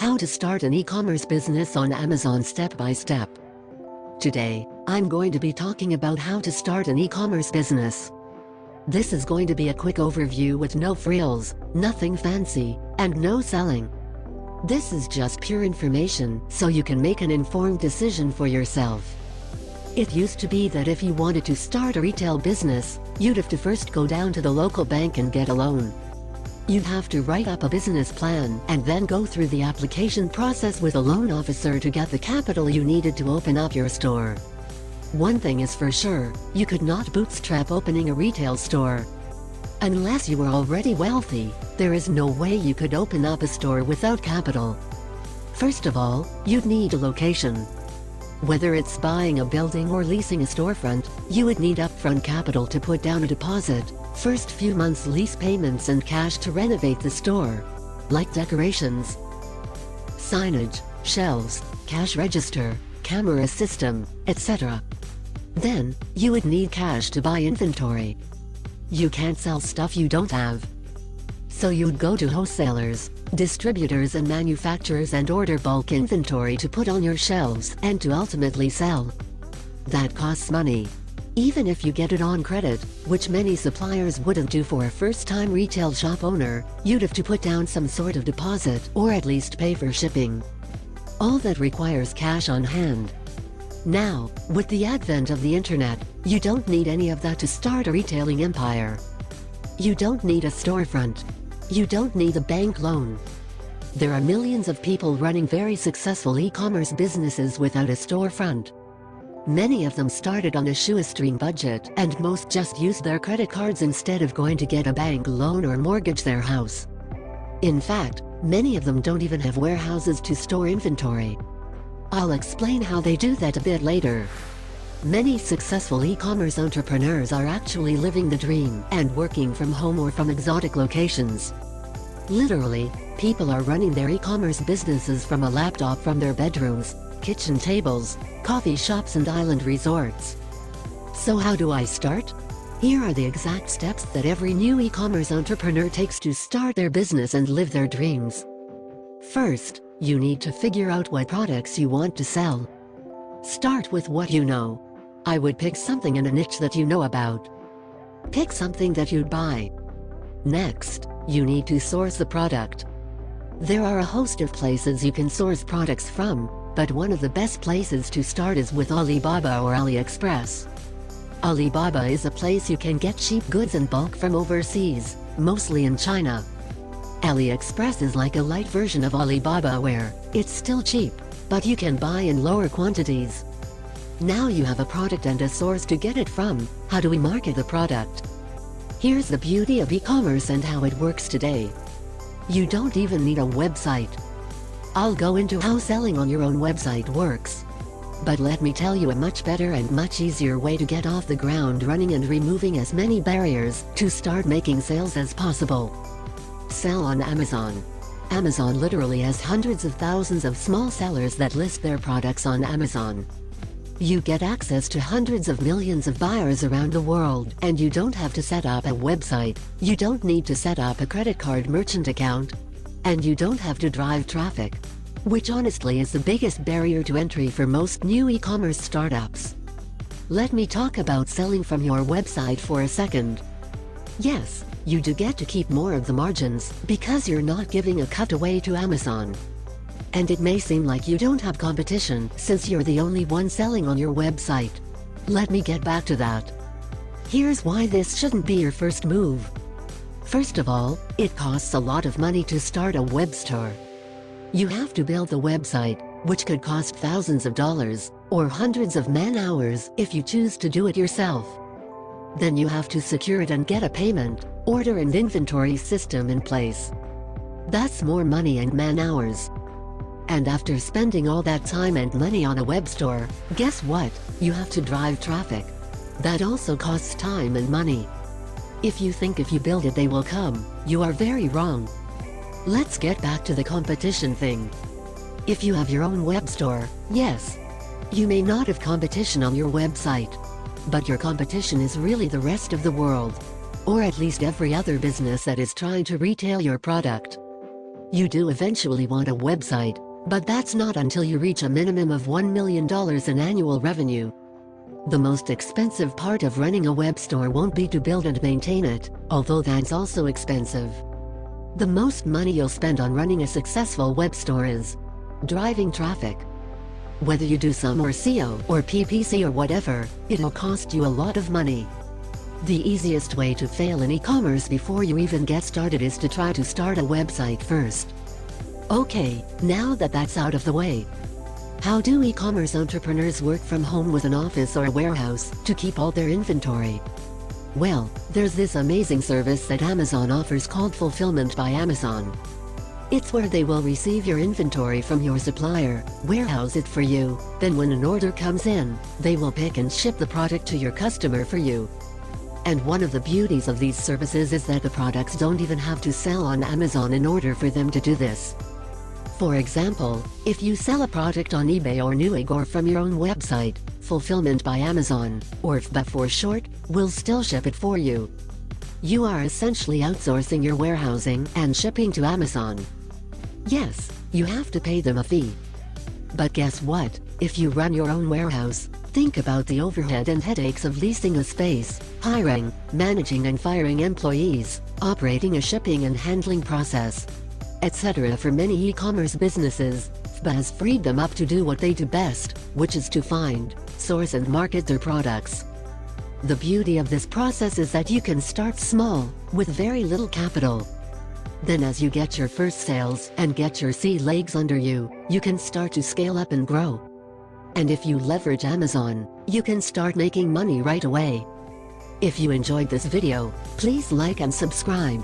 How to start an e-commerce business on Amazon step by step. Today, I'm going to be talking about how to start an e-commerce business. This is going to be a quick overview with no frills, nothing fancy, and no selling. This is just pure information so you can make an informed decision for yourself. It used to be that if you wanted to start a retail business, you'd have to first go down to the local bank and get a loan. You'd have to write up a business plan and then go through the application process with a loan officer to get the capital you needed to open up your store. One thing is for sure, you could not bootstrap opening a retail store. Unless you were already wealthy, there is no way you could open up a store without capital. First of all, you'd need a location. Whether it's buying a building or leasing a storefront, you would need upfront capital to put down a deposit, first few months lease payments and cash to renovate the store, like decorations, signage, shelves, cash register, camera system, etc. Then, you would need cash to buy inventory. You can't sell stuff you don't have. So you'd go to wholesalers, distributors and manufacturers and order bulk inventory to put on your shelves and to ultimately sell. That costs money. Even if you get it on credit, which many suppliers wouldn't do for a first-time retail shop owner, you'd have to put down some sort of deposit or at least pay for shipping. All that requires cash on hand. Now, with the advent of the internet, you don't need any of that to start a retailing empire. You don't need a storefront. You don't need a bank loan. There are millions of people running very successful e-commerce businesses without a storefront. Many of them started on a shoestring budget, and most just used their credit cards instead of going to get a bank loan or mortgage their house. In fact, many of them don't even have warehouses to store inventory. I'll explain how they do that a bit later. Many successful e-commerce entrepreneurs are actually living the dream and working from home or from exotic locations. Literally, people are running their e-commerce businesses from a laptop from their bedrooms, kitchen tables, coffee shops and island resorts. So how do I start? Here are the exact steps that every new e-commerce entrepreneur takes to start their business and live their dreams. First, you need to figure out what products you want to sell. Start with what you know. I would pick something in a niche that you know about. Pick something that you'd buy. Next, you need to source the product. There are a host of places you can source products from, but one of the best places to start is with Alibaba or AliExpress. Alibaba is a place you can get cheap goods in bulk from overseas, mostly in China. AliExpress is like a light version of Alibaba where it's still cheap, but you can buy in lower quantities. Now you have a product and a source to get it from. How do we market the product? Here's the beauty of e-commerce and how it works today. You don't even need a website. I'll go into how selling on your own website works. But let me tell you a much better and much easier way to get off the ground running and removing as many barriers to start making sales as possible. Sell on Amazon. Amazon literally has hundreds of thousands of small sellers that list their products on Amazon. You get access to hundreds of millions of buyers around the world, and you don't have to set up a website, you don't need to set up a credit card merchant account, and you don't have to drive traffic, which honestly is the biggest barrier to entry for most new e-commerce startups. Let me talk about selling from your website for a second. Yes, you do get to keep more of the margins because you're not giving a cut away to Amazon. And it may seem like you don't have competition since you're the only one selling on your website. Let me get back to that. Here's why this shouldn't be your first move. First of all, it costs a lot of money to start a web store. You have to build the website, which could cost thousands of dollars, or hundreds of man-hours if you choose to do it yourself. Then you have to secure it and get a payment, order and inventory system in place. That's more money and man-hours. And after spending all that time and money on a web store, guess what? You have to drive traffic. That also costs time and money. If you think if you build it they will come, you are very wrong. Let's get back to the competition thing. If you have your own web store, yes, you may not have competition on your website. But your competition is really the rest of the world. Or at least every other business that is trying to retail your product. You do eventually want a website, but that's not until you reach a minimum of $1 million in annual revenue. The most expensive part of running a web store won't be to build and maintain it, although that's also expensive. The most money you'll spend on running a successful web store is driving traffic. Whether you do some or SEO or PPC or whatever, it'll cost you a lot of money. The easiest way to fail in e-commerce before you even get started is to try to start a website first. Okay, now that that's out of the way, how do e-commerce entrepreneurs work from home with an office or a warehouse to keep all their inventory? Well, there's this amazing service that Amazon offers called Fulfillment by Amazon. It's where they will receive your inventory from your supplier, warehouse it for you, then when an order comes in, they will pick and ship the product to your customer for you. And one of the beauties of these services is that the products don't even have to sell on Amazon in order for them to do this. For example, if you sell a product on eBay or Newegg or from your own website, Fulfillment by Amazon, or FBA for short, will still ship it for you. You are essentially outsourcing your warehousing and shipping to Amazon. Yes, you have to pay them a fee. But guess what? If you run your own warehouse, think about the overhead and headaches of leasing a space, hiring, managing and firing employees, operating a shipping and handling process, etc. For many e-commerce businesses, FBA has freed them up to do what they do best, which is to find, source and market their products. The beauty of this process is that you can start small, with very little capital. Then as you get your first sales and get your sea legs under you, you can start to scale up and grow. And if you leverage Amazon, you can start making money right away. If you enjoyed this video, please like and subscribe.